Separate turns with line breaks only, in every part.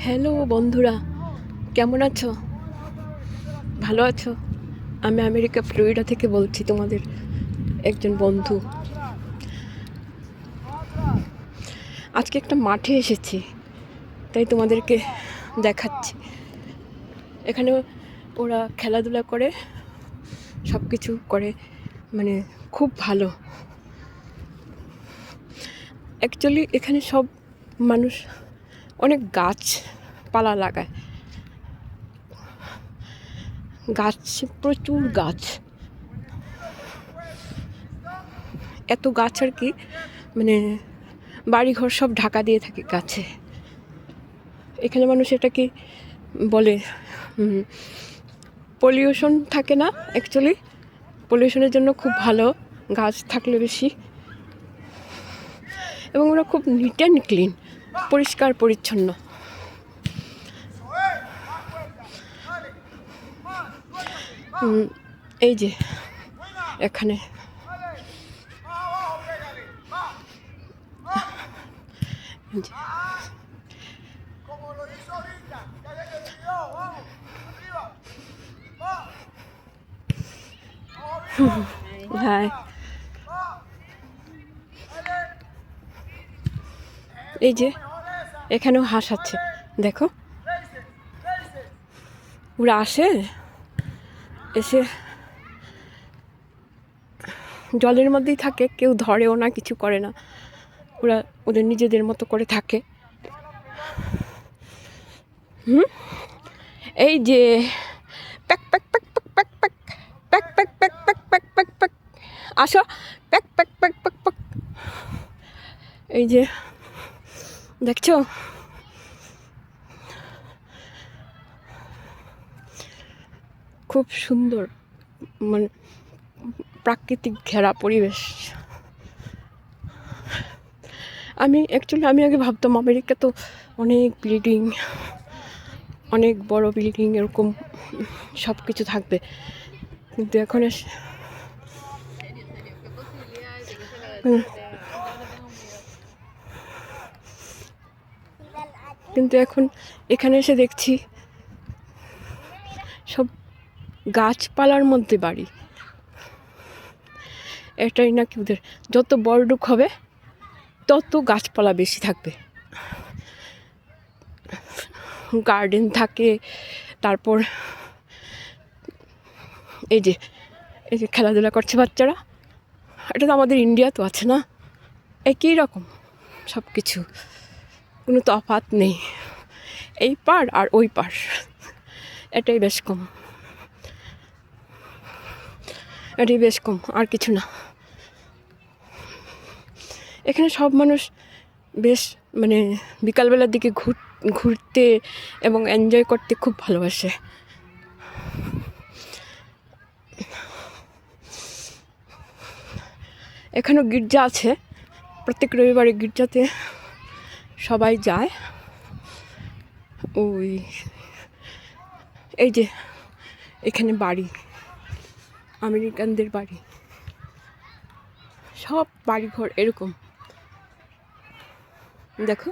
Hello বন্ধুরা, কেমন আছো? ভালো আছো? আমি আমেরিকা ফ্লোরিডা থেকে বলছি, তোমাদের একজন বন্ধু। আজকে একটা মাঠে এসেছি, তাই তোমাদেরকে দেখাচ্ছি। এখানে ওরা খেলাধুলা করে, সব কিছু করে, মানে খুব ভালো। অ্যাকচুয়ালি এখানে সব মানুষ অনেক গাছপালা লাগায়, গাছ, প্রচুর গাছ, এত গাছ আর কি, মানে বাড়িঘর সব ঢাকা দিয়ে থাকে গাছে। এখানে মানুষ এটাকে বলে পলিউশন থাকে না, অ্যাকচুয়ালি পলিউশনের জন্য খুব ভালো গাছ থাকলে বেশি। এবং ওরা খুব নিট অ্যান্ড ক্লিন, পরিষ্কার পরিচ্ছন্ন। এই যে এখানে হ্যাঁ, এই যে এখানেও হাঁস আছে, দেখো। ওরা আসে, এসে জলের মধ্যেই থাকে, কেউ ধরেও না, কিছু করে না। ওরা ওদের নিজেদের মতো করে থাকে। এই যে প্যাক প্যাক প্যাক প্যাক প্যাক প্যাক প্যাক প্যাক প্যাক প্যাক প্যাক প্যাক আসো, প্যাক প্যাক প্যাক প্যাক প্যাক। এই যে দেখছো, খুব সুন্দর, মানে প্রাকৃতিক ঘেরা পরিবেশ। আমি আগে ভাবতাম আমেরিকা তো অনেক বিল্ডিং, অনেক বড় বিল্ডিং, এরকম সব কিছু থাকবে, কিন্তু এখন এখানে এসে দেখছি সব গাছপালার মধ্যে বাড়ি। এটাই নাকি ওদের, যত বড়লোক হবে তত গাছপালা বেশি থাকবে, গার্ডেন থাকে। তারপর এই যে খেলাধুলা করছে বাচ্চারা, এটা তো আমাদের ইন্ডিয়া তো আছে না, একই রকম সব কিছু, কোনো তফাৎ নেই। এই পার আর ওই পার, এটাই বেশ কম, এটাই বেশ কম, আর কিছু না। এখানে সব মানুষ বেশ, মানে বিকালবেলার দিকে ঘুরতে এবং এনজয় করতে খুব ভালোবাসে। এখানেও গির্জা আছে, প্রত্যেক রবিবারে গির্জাতে সবাই যায়। ওই এই যে এখানে বাড়ি, আমেরিকানদের বাড়ি, সব বাড়িঘর এরকম, দেখো।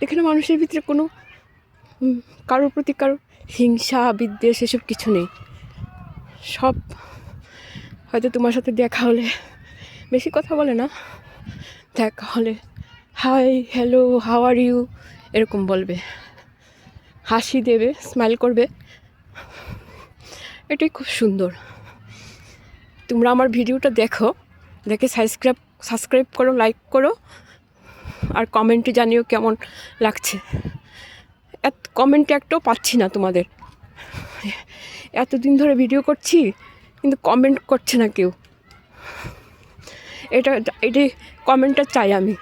এখানে মানুষের ভিতরে কোনো কারোর প্রতি কারোর হিংসা বিদ্বেষ এসব কিছু নেই। সব হয়তো তোমার সাথে দেখা হলে, বেশি কথা বলে না, দেখা হলে hi, hello, how are you, এরকম বলবে, হাসি দেবে, স্মাইল করবে। এটাই খুব সুন্দর। তোমরা আমার ভিডিওটা দেখে সাবস্ক্রাইব করো, লাইক করো, আর কমেন্টে জানিও কেমন লাগছে। কমেন্টে একটাও পাচ্ছি না তোমাদের, এতদিন ধরে ভিডিও করছি কিন্তু কমেন্ট করছে না কেউ। এটাই কমেন্টটা চাই আমি,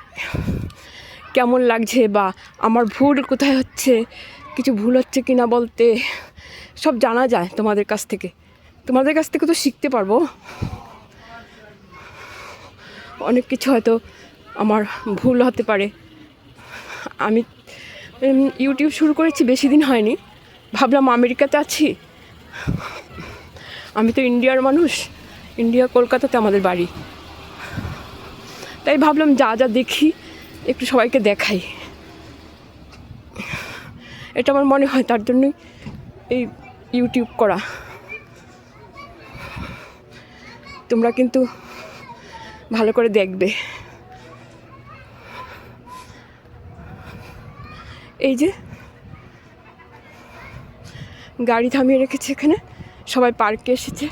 কেমন লাগছে বা আমার ভুল কোথায় হচ্ছে, কিছু ভুল হচ্ছে কি না বলতে, সব জানা যায় তোমাদের কাছ থেকে তো শিখতে পারবো অনেক কিছু। হয়তো আমার ভুল হতে পারে। আমি ইউটিউব শুরু করেছি বেশি দিন হয়নি, ভাবলাম আমেরিকাতে আছি, আমি তো ইন্ডিয়ার মানুষ, ইন্ডিয়া কলকাতাতে আমাদের বাড়ি, তাই ভাবলাম যা যা দেখি একটু সবাইকে দেখাই। এটা আমার মনে হয় তার জন্যই এই ইউটিউব করা। তোমরা কিন্তু ভালো করে দেখবে। এই যে গাড়ি থামিয়ে রেখেছে এখানে, সবাই পার্কে এসেছে।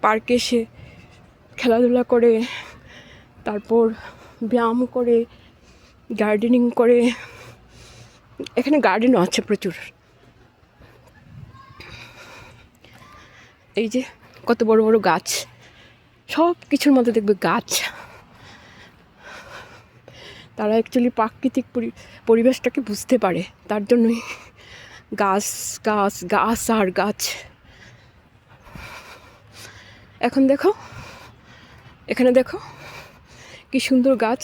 পার্কে এসে খেলাধুলা করে, তারপর ব্যায়াম করে, গার্ডেনিং করে। এখানে গার্ডেনও আছে প্রচুর। এই যে কত বড় বড় গাছ, সব কিছুর মধ্যে দেখবে গাছ। তারা অ্যাকচুয়ালি প্রাকৃতিক পরিবেশটাকে বুঝতে পারে, তার জন্যই গাছ গাছ গাছ আর গাছ। এখন দেখো, এখানে দেখো কি সুন্দর গাছ।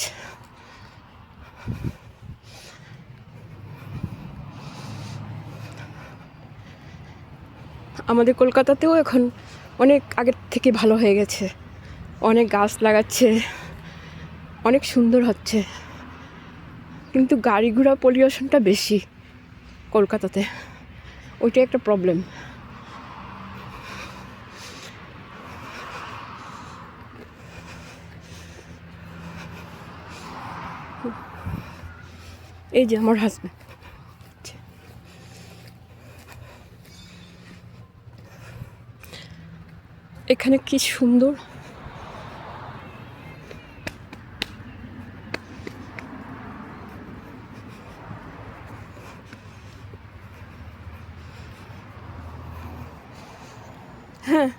আমাদের কলকাতাতেও এখন অনেক আগের থেকে ভালো হয়ে গেছে, অনেক গাছ লাগাচ্ছে, অনেক সুন্দর হচ্ছে। কিন্তু গাড়ি ঘোড়া পলিউশনটা বেশি কলকাতাতে, ওইটাই একটা প্রবলেম। এই যে আমার হাজব্যান্ড, এখানে কি সুন্দর। হ্যাঁ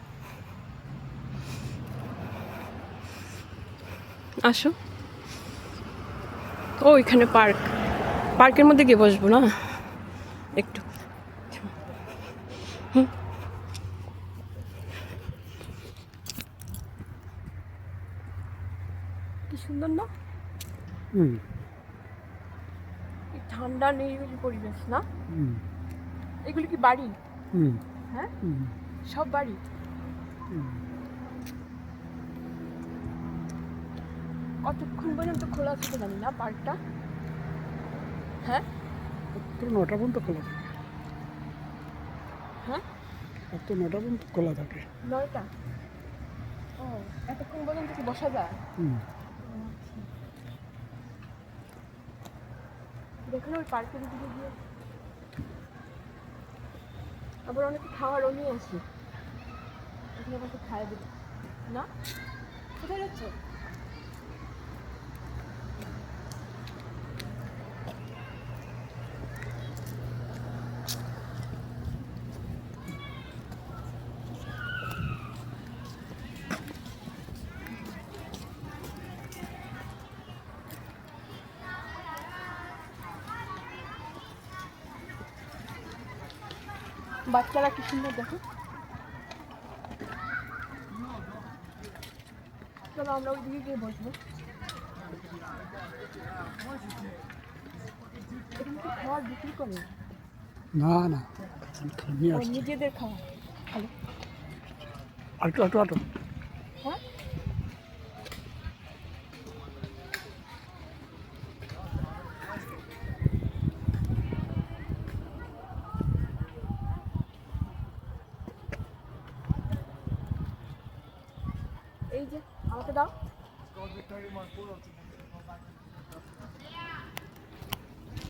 আসো। ও এখানে পার্ক, পার্কের মধ্যে গিয়ে বসবো না একটু। কি সুন্দর না, ঠান্ডা নিরিবিলি পরিবেশ না। এগুলি কি বাড়ি? হ্যাঁ সব বাড়ি। কতক্ষণ পর্যন্ত খোলা থাকে জানি না পার্কটা। হ্যাঁ
9টা পর্যন্ত খোলা।
হ্যাঁ
9টা পর্যন্ত খোলা থাকে।
9টা? ও এতক্ষণ পর্যন্ত কি বসা যায়? দেখুন ওই পার্কের দিকে গিয়ে আবার অনেকে খাওয়ারও নিয়ে আসে, এখানে আমাকে খাইয়ে দেবে না। কোথায় যাচ্ছ? বাচ্চারা কি সুন্দর দেখো। চলো আমরা ওই দিকে গিয়ে বসবো। এখানে কি খাবার বিক্রি করে?
না না,
নিজেদের খাওয়া। হ্যালো
আটো আটো আটো।
হ্যাঁ এই যে আমাকে দাও।